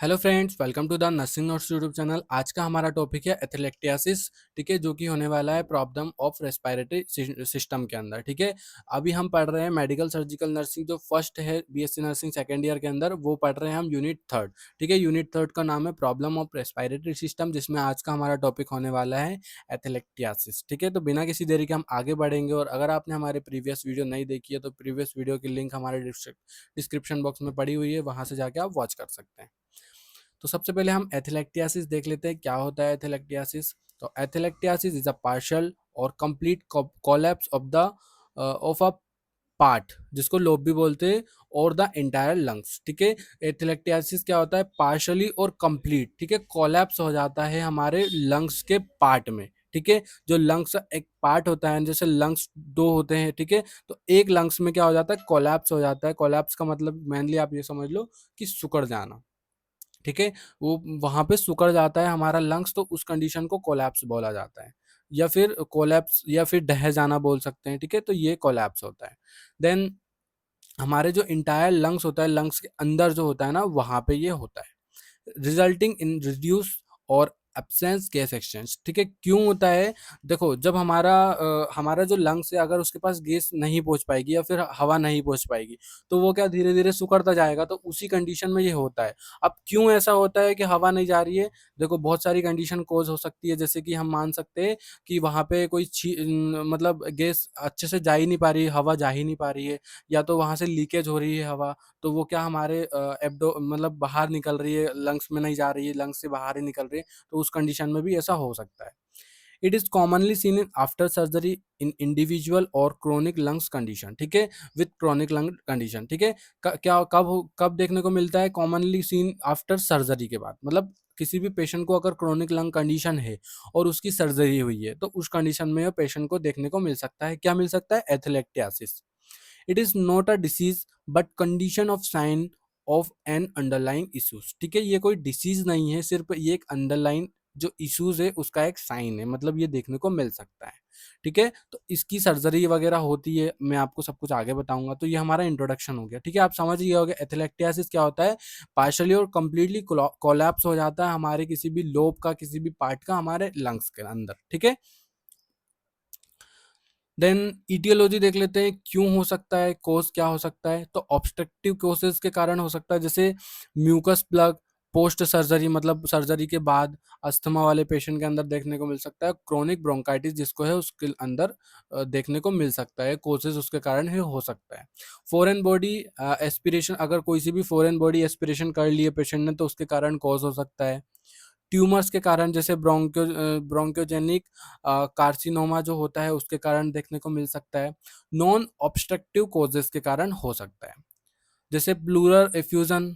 Hello friends, welcome to the nursing notes YouTube channel. आज का हमारा टॉपिक है एथलेक्टियासिस। ठीक है, जो कि होने वाला है प्रॉब्लम ऑफ रेस्पिरेटरी सिस्टम के अंदर। ठीक है, अभी हम पढ़ रहे हैं मेडिकल सर्जिकल नर्सिंग जो फर्स्ट है बीएससी नर्सिंग सेकेंड ईयर के अंदर, वो पढ़ रहे हैं हम यूनिट थर्ड। ठीक है, यूनिट थर्ड का नाम है प्रॉब्लम ऑफ रेस्पिरेटरी सिस्टम, जिसमें आज का हमारा टॉपिक होने वाला है एथलेक्टियासिस। ठीक है, तो बिना किसी देरी के हम आगे बढ़ेंगे। और अगर आपने हमारे प्रीवियस वीडियो नहीं देखी है तो प्रीवियस वीडियो की लिंक हमारे डिस्क्रिप्शन बॉक्स में पड़ी हुई है, वहां से जाके आप वॉच कर सकते हैं। तो सबसे पहले हम एथलेक्टियासिस देख लेते हैं, क्या होता है एथलेक्टियासिस। तो एथलेक्टियासिस इज अ पार्शियल और complete collapse of a part, जिसको लोब भी बोलते हैं, और द एंटायर लंग्स। ठीक है, एथलेक्टियासिस क्या होता है, पार्शियली और कंप्लीट। ठीक है, कोलैप्स हो जाता है हमारे लंग्स के पार्ट में। ठीक है, जो लंग्स एक पार्ट होता है, जैसे लंग्स दो होते हैं। ठीक है, तो एक लंग्स में क्या हो जाता है, कोलैप्स हो जाता है। कोलैप्स का मतलब मेनली आप ये समझ लो कि सिकुड़ जाना। ठीक है, वो वहां पे सिकुड़ जाता है हमारा लंग्स, तो उस कंडीशन को कोलैप्स बोला जाता है, या फिर कोलैप्स या फिर ढह जाना बोल सकते हैं। ठीक है, तो ये कोलैप्स होता है। देन हमारे जो इंटायर लंग्स होता है, लंग्स के अंदर जो होता है ना, वहां पे ये होता है, रिजल्टिंग इन रिड्यूस और एब्सेंस गैस एक्सचेंज। ठीक है, क्यों होता है, देखो जब हमारा जो लंग्स है, अगर उसके पास गैस नहीं पहुंच पाएगी या फिर हवा नहीं पहुंच पाएगी, तो वो क्या धीरे धीरे सिकुड़ता जाएगा। तो उसी कंडीशन में ये होता है। अब क्यों ऐसा होता है कि हवा नहीं जा रही है, देखो बहुत सारी कंडीशन कोज हो सकती है। जैसे कि हम मान सकते हैं कि वहां पे कोई मतलब गैस अच्छे से जा ही नहीं पा रही है, हवा जा ही नहीं पा रही है, या तो वहां से लीकेज हो रही है हवा, तो वो क्या हमारे एब्डो मतलब बाहर निकल रही है, लंग्स में नहीं जा रही है, लंग्स से बाहर ही निकल रही है। तो उस कंडीशन में भी ऐसा हो सकता है। It is commonly seen in after surgery in individual और क्रोनिक लंग्स कंडीशन। ठीक है, विथ क्रोनिक लंग कंडीशन। ठीक है, क्या कब देखने को मिलता है, कॉमनली सीन आफ्टर सर्जरी के बाद, मतलब किसी भी पेशेंट को अगर क्रोनिक लंग कंडीशन है और उसकी सर्जरी हुई है, तो उस कंडीशन में पेशेंट को देखने को मिल सकता है, क्या मिल सकता है, atelectasis. It is not a disease but condition of sign of an underline issues. ठीक है, ये कोई डिसीज नहीं है, सिर्फ ये एक अंडरलाइन जो इश्यूज है उसका एक साइन है, मतलब ये देखने को मिल सकता है। ठीक है, तो इसकी सर्जरी वगैरह होती है, मैं आपको सब कुछ आगे बताऊंगा। तो ये हमारा इंट्रोडक्शन हो गया। ठीक है, आप समझ गए होंगे एथलेक्टियासिस क्या होता है। पार्शली और कंप्लीटली कोलैप्स हो जाता है हमारे किसी भी लोब का, किसी भी पार्ट का हमारे लंग्स के अंदर। ठीक है, देन ईटियोलॉजी देख लेते हैं, क्यों हो सकता है, कोज क्या हो सकता है। तो ऑब्स्ट्रक्टिव कोसेस के कारण हो सकता है, जैसे म्यूकस प्लग पोस्ट सर्जरी, मतलब सर्जरी के बाद अस्थमा वाले पेशेंट के अंदर देखने को मिल सकता है। क्रोनिक ब्रोंकाइटिस जिसको है, उसके अंदर देखने को मिल सकता है, कोसेस उसके कारण ही हो सकता है। फॉरेन बॉडी एस्पिरेशन, अगर कोई सी भी फॉरेन बॉडी एस्पिरेशन कर लिए पेशेंट ने, तो उसके कारण कॉज हो सकता है। ट्यूमर्स के कारण, जैसे ब्रोंक्योजेनिक कार्सिनोमा जो होता है, उसके कारण देखने को मिल सकता है। नॉन ऑब्स्ट्रक्टिव कॉजेस के कारण हो सकता है, जैसे प्लूरल एफ्यूजन,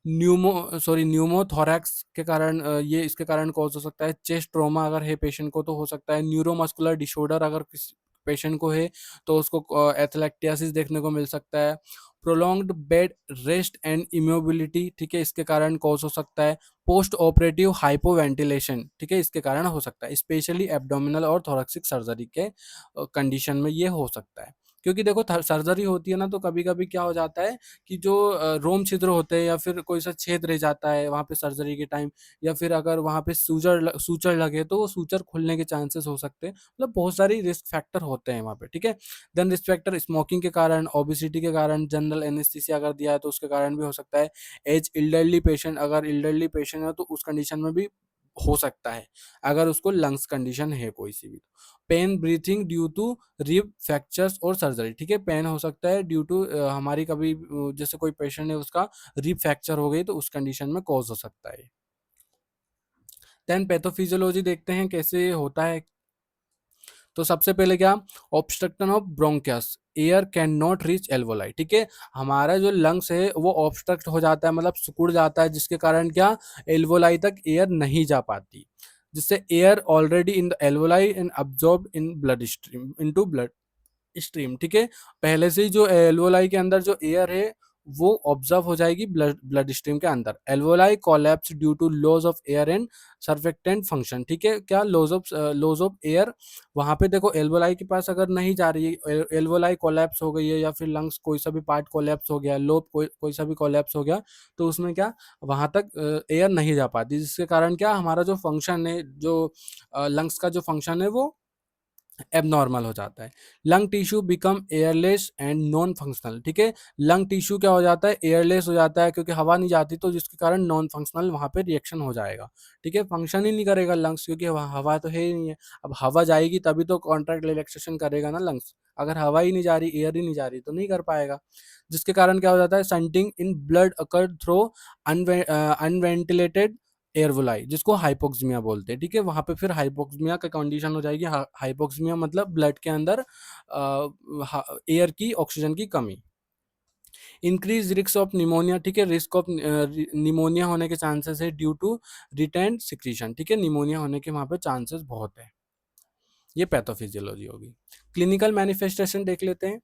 न्यूमोथोरैक्स के कारण, ये इसके कारण कॉज हो सकता है। चेस्ट ट्रॉमा अगर है पेशेंट को तो हो सकता है। न्यूरोमस्कुलर डिसऑर्डर अगर किसी पेशेंट को है, तो उसको एथलेक्टियासिस देखने को मिल सकता है। Prolonged bed rest and immobility, ठीक है, इसके कारण कॉज हो सकता है। पोस्ट ऑपरेटिव हाइपोवेंटिलेशन, ठीक है, इसके कारण हो सकता है, स्पेशली एब्डोमिनल और थोरेक्सिक सर्जरी के कंडीशन में ये हो सकता है। क्योंकि देखो सर्जरी होती है ना, तो कभी कभी क्या हो जाता है कि जो रोम छिद्र होते हैं, या फिर कोई सा छेद रह जाता है वहाँ पे सर्जरी के टाइम, या फिर अगर वहाँ पे सूचर लगे, तो वो सूचर खुलने के चांसेस हो सकते हैं। मतलब बहुत सारी रिस्क फैक्टर होते हैं वहाँ पे। ठीक है, देन रिस्क फैक्टर स्मोकिंग के कारण, ओबिसिटी के कारण, जनरल एनेस्थीसिया अगर दिया है तो उसके कारण भी हो सकता है। एज इल्डरली पेशेंट, अगर इल्डरली पेशेंट है तो उस कंडीशन में भी हो सकता है, अगर उसको लंग्स कंडीशन है कोई सी भी। Pain breathing due to rib fractures और सर्जरी, ठीक है, पेन हो सकता है ड्यू टू हमारी कभी जैसे कोई पेशेंट है उसका रिब फ्रैक्चर हो गई, तो उस कंडीशन में कॉज हो सकता है। देन पैथोफिजियोलॉजी देखते हैं कैसे होता है। तो सबसे पहले क्या, obstruction of bronchus, air can not reach alveoli. ठीक है, हमारा जो लंग्स है वो ऑब्स्ट्रक्ट हो जाता है, मतलब सिकुड़ जाता है, जिसके कारण क्या, एल्वोलाई तक एयर नहीं जा पाती, जिससे air already in the alveoli and absorb in blood stream into blood stream. ठीक है, पहले से ही जो एल्वोलाई के अंदर जो एयर है वो ऑब्जर्व हो जाएगी ब्लड स्ट्रीम के अंदर। Alveoli collapse due to loss of air and surfactant function, ठीक है, क्या लॉस ऑफ एयर, वहां पे देखो एल्वोलाई के पास अगर नहीं जा रही है, एल्वोलाई कोलैप्स हो गई है या फिर लंग्स कोई सा भी पार्ट कोलैप्स हो गया, लोब कोई सा भी कोलैप्स हो गया, तो उसमें क्या वहां तक एयर नहीं जा पाती, जिसके कारण क्या हमारा जो फंक्शन है, जो लंग्स का जो फंक्शन है वो एबनॉर्मल हो जाता है। Lung tissue become airless and non functional, ठीक है, लंग टिश्यू क्या हो जाता है, एयरलेस हो जाता है, क्योंकि हवा नहीं जाती, तो जिसके कारण नॉन फंक्शनल वहां पे रिएक्शन हो जाएगा, ठीक है, फंक्शन ही नहीं करेगा लंग्स, क्योंकि हवा तो है ही नहीं है। अब हवा जाएगी तभी तो कॉन्ट्रैक्ट रिलैक्सेशन करेगा ना लंग्स, अगर हवा ही नहीं जा रही, एयर ही नहीं जा रही, तो नहीं कर पाएगा, जिसके कारण क्या हो जाता है, shunting in blood occur through unventilated alveoli, जिसको हाइपोक्सिमिया बोलते हैं, ठीक है, वहां पे फिर हाइपोक्सिमिया का कंडीशन हो जाएगी। हाइपोक्सिमिया मतलब ब्लड के अंदर एयर की, ऑक्सीजन की कमी। इंक्रीज रिस्क ऑफ निमोनिया, ठीक है, रिस्क ऑफ निमोनिया होने के चांसेस है ड्यू टू रिटेंड सिक्रीशन, ठीक है, निमोनिया होने के वहां पे चांसेस बहुत है। ये पैथोफिजियोलॉजी होगी। क्लिनिकल मैनिफेस्टेशन देख लेते हैं।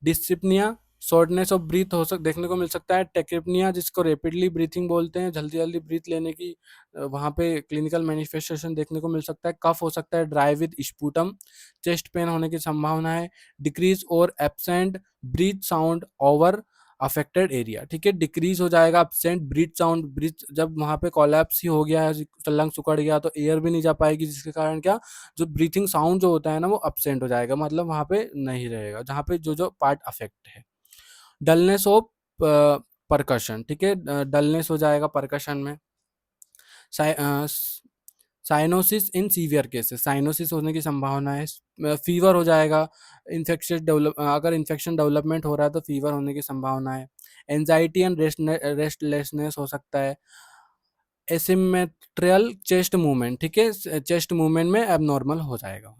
डिस्ट्रिप्निया, शॉर्टनेस ऑफ ब्रीथ देखने को मिल सकता है। टेक्निपनिया, जिसको रैपिडली ब्रीथिंग बोलते हैं, जल्दी जल्दी ब्रीथ लेने की, वहाँ पे क्लिनिकल मैनिफेस्टेशन देखने को मिल सकता है। कफ हो सकता है, dry with sputum. Chest pain होने की संभावना है। डिक्रीज और absent breath sound over affected area, ठीक है, डिक्रीज हो जाएगा एब्सेंट ब्रीथ साउंड, ब्रीथ जब वहाँ पे कोलैप्स ही हो गया है, लंग्स उकड़ गया, तो एयर भी नहीं जा पाएगी, जिसके कारण क्या जो ब्रीथिंग साउंड जो होता है ना वो अब्सेंट हो जाएगा, मतलब वहां पे नहीं रहेगा जहाँ पे जो जो पार्ट अफेक्ट है। डलनेस ऑफ परकशन, ठीक है, डलनेस हो जाएगा परकशन में। Cyanosis in severe cases, cyanosis होने की संभावना है। फीवर हो जाएगा, अगर इन्फेक्शन डेवलपमेंट हो रहा है तो फीवर होने की संभावना है। एंजाइटी एंड रेस्टलेसनेस हो सकता है। एसिमेट्रियल चेस्ट मूवमेंट, ठीक है, चेस्ट मूवमेंट में एबनॉर्मल हो जाएगा।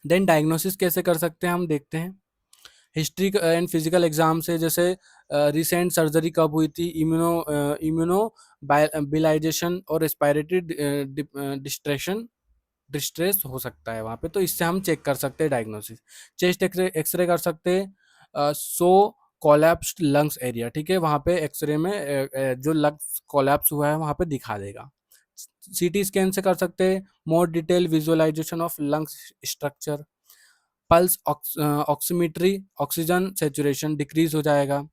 देन डायग्नोसिस कैसे कर सकते हैं हम देखते हैं। हिस्ट्री एंड फिजिकल एग्जाम से, जैसे रिसेंट सर्जरी कब हुई थी, इम्यूनो बिलाइजेशन और रेस्पिरेटरी डिस्ट्रेशन डिस्ट्रेस हो सकता है वहाँ पे, तो इससे हम चेक कर सकते हैं डायग्नोसिस। चेस्ट एक्सरे कर सकते हैं। सो कोलैप्स्ड लंग्स एरिया, ठीक है, वहाँ पे एक्सरे में जो लंग्स कोलैप्स हुआ है वहाँ पे दिखा देगा। सीटी स्कैन से कर सकते हैं more detail visualisation of lungs structure. Pulse oximetry, oxygen saturation decrease हो जाएगा।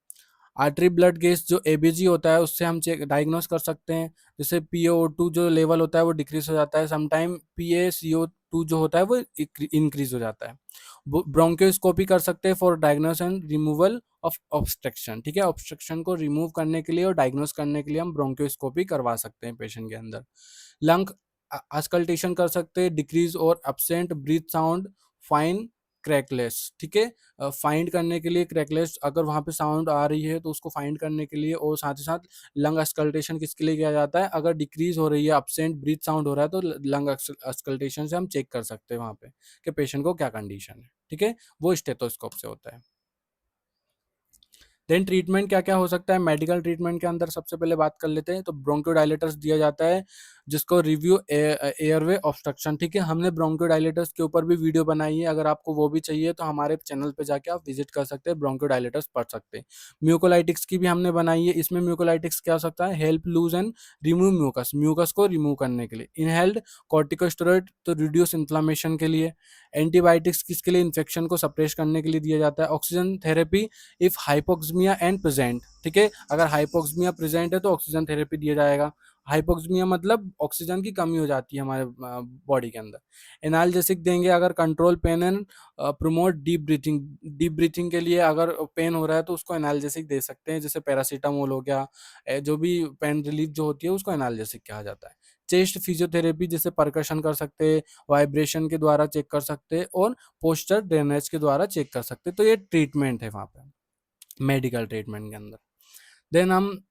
आर्टरी ब्लड गेज जो एबीजी होता है उससे हम चेक डायग्नोस कर सकते हैं, जैसे पीओ2 जो लेवल होता है वो डिक्रीज हो जाता है, समटाइम पीएसीओ2 जो होता है वो इंक्रीज हो जाता है। ब्रोंकोस्कोपी कर सकते हैं for diagnose and removal of obstruction, ठीक है, ऑब्स्ट्रक्शन को रिमूव करने के लिए और डायग्नोस करने के लिए हम ब्रोंकोस्कोपी करवा सकते हैं पेशेंट के अंदर। लंग अस्कल्टेशन कर सकते हैं, डिक्रीज और एब्सेंट ब्रीथ साउंड, फाइन क्रैकलेस, ठीक है, फाइंड करने के लिए क्रैकलेस, अगर वहाँ पे साउंड आ रही है तो उसको फाइंड करने के लिए, और साथ ही साथ लंग अस्कल्टेशन किसके लिए किया जाता है, अगर डिक्रीज हो रही है, एब्सेंट ब्रीथ साउंड हो रहा है, तो लंग अस्कल्टेशन से हम चेक कर सकते हैं वहाँ पे कि पेशेंट को क्या कंडीशन है, ठीक है, वो स्टेथोस्कोप से होता है। देन ट्रीटमेंट क्या क्या हो सकता है मेडिकल ट्रीटमेंट के अंदर, सबसे पहले बात कर लेते हैं, तो ब्रोंकोडायलेटर्स दिया जाता है, जिसको रिव्यू एयरवे ऑब्स्ट्रक्शन, ठीक है, हमने ब्रोंकोडायलेटर्स के ऊपर भी वीडियो बनाई है, अगर आपको वो भी चाहिए तो हमारे चैनल पे जाके आप विजिट कर सकते हैं, ब्रोंकोडायलेटर्स पढ़ सकते हैं। म्यूकोलाइटिक्स की भी हमने बनाई है, इसमें म्यूकोलाइटिक्स क्या हो सकता है, help loose and remove mucus, mucus को रिमूव करने के लिए। इनहेल्ड कॉर्टिकोस्टेरॉइड तो रिड्यूस इन्फ्लामेशन के लिए। एंटीबायोटिक्स किसके लिए, इन्फेक्शन को सप्रेस करने के लिए दिया जाता है। Oxygen therapy if hypoxemia and present, ठीक है, अगर हाइपोक्सिमिया प्रेजेंट है तो ऑक्सीजन थेरेपी दिया जाएगा। हाइपोक्सिमिया मतलब ऑक्सीजन की कमी हो जाती है हमारे बॉडी के अंदर। एनाल्जेसिक देंगे अगर control pain and promote deep breathing, deep breathing के लिए अगर पेन हो रहा है तो उसको एनाल्जेसिक दे सकते हैं, जैसे पैरासीटामोल हो गया, जो भी पेन रिलीफ जो होती है उसको एनाल्जेसिक कहा जाता है। चेस्ट फिजियोथेरेपी जैसे परकशन कर सकते हैं, वाइब्रेशन के द्वारा चेक कर सकते हैं, और पोस्चर ड्रेनेज के द्वारा चेक कर सकते हैं, तो ये ट्रीटमेंट है वहाँ पे मेडिकल ट्रीटमेंट के अंदर। देन हम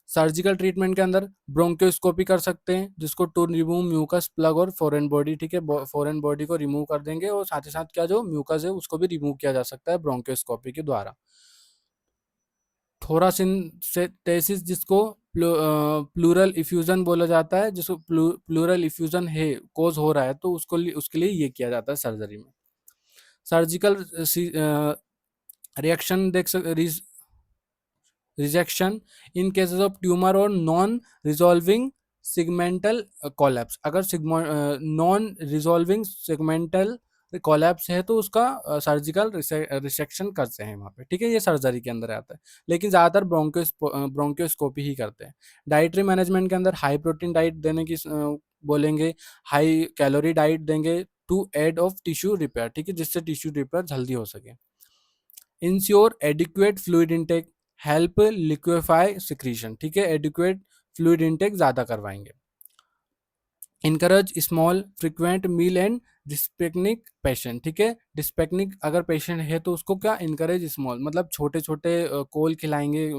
सर्जिकल ट्रीटमेंट के अंदर ब्रोंकोस्कोपी कर सकते हैं, जिसको टू रिमूव म्यूकस प्लग और फॉरेन बॉडी, ठीक है, फॉरेन बॉडी को रिमूव कर देंगे, और साथ ही साथ क्या जो म्यूकस है उसको भी रिमूव किया जा सकता है ब्रोंकोस्कोपी के द्वारा। थोरासिनथेसिस, जिसको प्लूरल इफ्यूजन बोला जाता है, जिसको प्लूरल इफ्यूजन है कोज हो रहा है तो उसके लिए ये किया जाता है सर्जरी में। Surgical reaction rejection in cases of tumour और नॉन रिजॉल्विंग सिगमेंटल कोलैप्स। अगर नॉन रिजॉल्विंग सिगमेंटल कोलैप्स है तो उसका सर्जिकल रिसेक्शन करते हैं वहाँ पे, ठीक है, ये सर्जरी के अंदर आता है, लेकिन ज़्यादातर ब्रोंकोस्कोपी ही करते हैं। डाइटरी मैनेजमेंट के अंदर हाई प्रोटीन डाइट देने की बोलेंगे, हाई कैलोरी डाइट देंगे to aid of tissue repair, ठीक है, जिससे टिश्यू रिपेयर जल्दी हो सके। Ensure adequate fluid intake, help liquefy secretion, ठीक है, एडिक्वेट फ्लूइड इंटेक ज़्यादा करवाएंगे। Encourage small frequent meal and dyspnoeic patient, ठीक है, डिस्पेक्निक अगर पेशेंट है तो उसको क्या इनकरेज स्मॉल मतलब छोटे छोटे कोल खिलाएंगे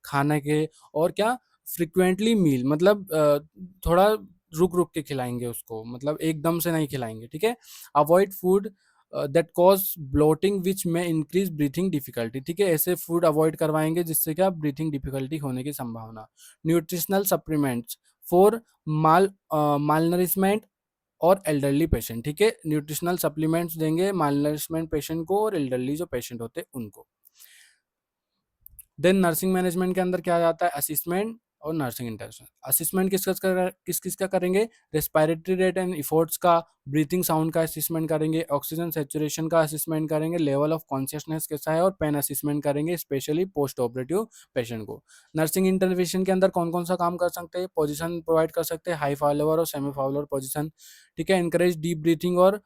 खाने के, और क्या फ्रिक्वेंटली मील मतलब थोड़ा रुक रुक के खिलाएंगे उसको, मतलब एकदम से नहीं खिलाएंगे, ठीक है। Avoid food that cause bloating which में इंक्रीज ब्रीथिंग डिफिकल्टी, ठीक है, ऐसे फूड अवॉइड करवाएंगे जिससे क्या ब्रीथिंग डिफिकल्टी होने की संभावना। न्यूट्रिशनल सप्लीमेंट्स फॉर मालनरिशमेंट और एल्डरली पेशेंट, ठीक है, न्यूट्रिशनल सप्लीमेंट्स देंगे मालनरिशमेंट पेशेंट को और एल्डरली जो पेशेंट होते हैं उनको। देन नर्सिंग मैनेजमेंट के अंदर क्या आता है, असिस्मेंट और नर्सिंग इंटरेक्शन। असिस्मेंट किस किस का करेंगे, रेस्पिरेटरी रेट एंड इफोर्ट्स का, ब्रीथिंग साउंड का असिस्मेंट करेंगे, ऑक्सीजन सेचुरेशन का असिस्मेंट करेंगे, लेवल ऑफ कॉन्शियसनेस कैसा है, और पेन असिस्मेंट करेंगे स्पेशली पोस्ट ऑपरेटिव पेशेंट को। नर्सिंग इंटरवेंशन के अंदर कौन कौन सा काम कर सकते हैं, पोजिशन प्रोवाइड कर सकते हैं, हाई फॉलोअर और सेमी फॉलोअर पोजिशन, ठीक है, इंकरेज डीप ब्रीथिंग और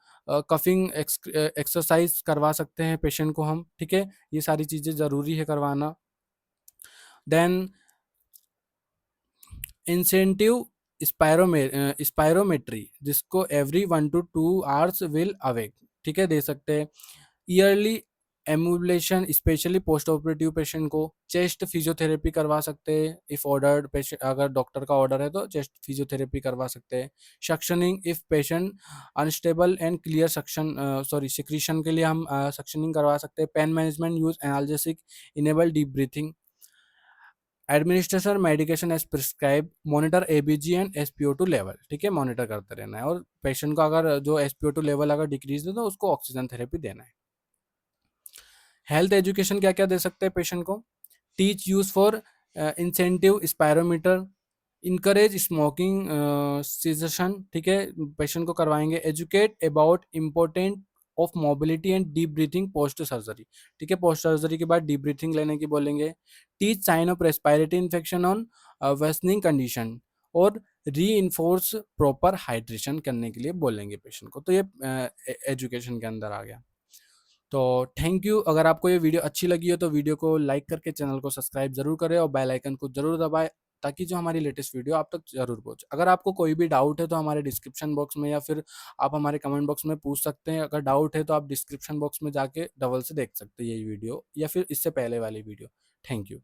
कफिंग एक्सरसाइज करवा सकते हैं पेशेंट को हम, ठीक है, ये सारी चीज़ें ज़रूरी है करवाना। देन इंसेंटिव स्पायरोमेट्री, जिसको every 1 to 2 hours will awake, ठीक है, दे सकते हैं। Yearly emulation specially post operative patient को। चेस्ट फिजियोथेरेपी करवा सकते हैं इफ ऑर्डर्ड, पेशेंट अगर डॉक्टर का ऑर्डर है तो चेस्ट फिजियोथेरेपी करवा सकते हैं। Suctioning if patient unstable and clear suction secretion के लिए हम सक्शनिंग करवा सकते हैं। Pain management use analgesic, enable deep breathing. Administration medication as prescribe, monitor ABG and SpO two level, ठीक है, मॉनिटर करते रहना है, और पेशेंट को अगर जो एसपीओ2 लेवल अगर डिक्रीज है तो उसको ऑक्सीजन थेरेपी देना है। हेल्थ एजुकेशन क्या क्या दे सकते हैं पेशेंट को, teach use for incentive spirometer, encourage smoking cessation, ठीक है, पेशेंट को करवाएंगे। Educate about important of mobility and deep breathing post surgery, ठीक है, पोस्ट सर्जरी के बाद डीप ब्रीथिंग लेने की बोलेंगे। Teach sign of respiratory infection on worsening condition, और री इन्फोर्स प्रॉपर हाइड्रेशन करने के लिए बोलेंगे पेशेंट को। तो ये एजुकेशन के अंदर आ गया। तो थैंक यू। अगर आपको ये वीडियो अच्छी लगी हो तो वीडियो को लाइक करके चैनल को सब्सक्राइब जरूर करें और बेल आइकन को जरूर दबाएं, ताकि जो हमारी लेटेस्ट वीडियो आप तक जरूर पहुंचे। अगर आपको कोई भी डाउट है तो हमारे डिस्क्रिप्शन बॉक्स में या फिर आप हमारे कमेंट बॉक्स में पूछ सकते हैं। अगर डाउट है तो आप डिस्क्रिप्शन बॉक्स में जाके डबल से देख सकते हैं यही वीडियो या फिर इससे पहले वाली वीडियो। Thank you.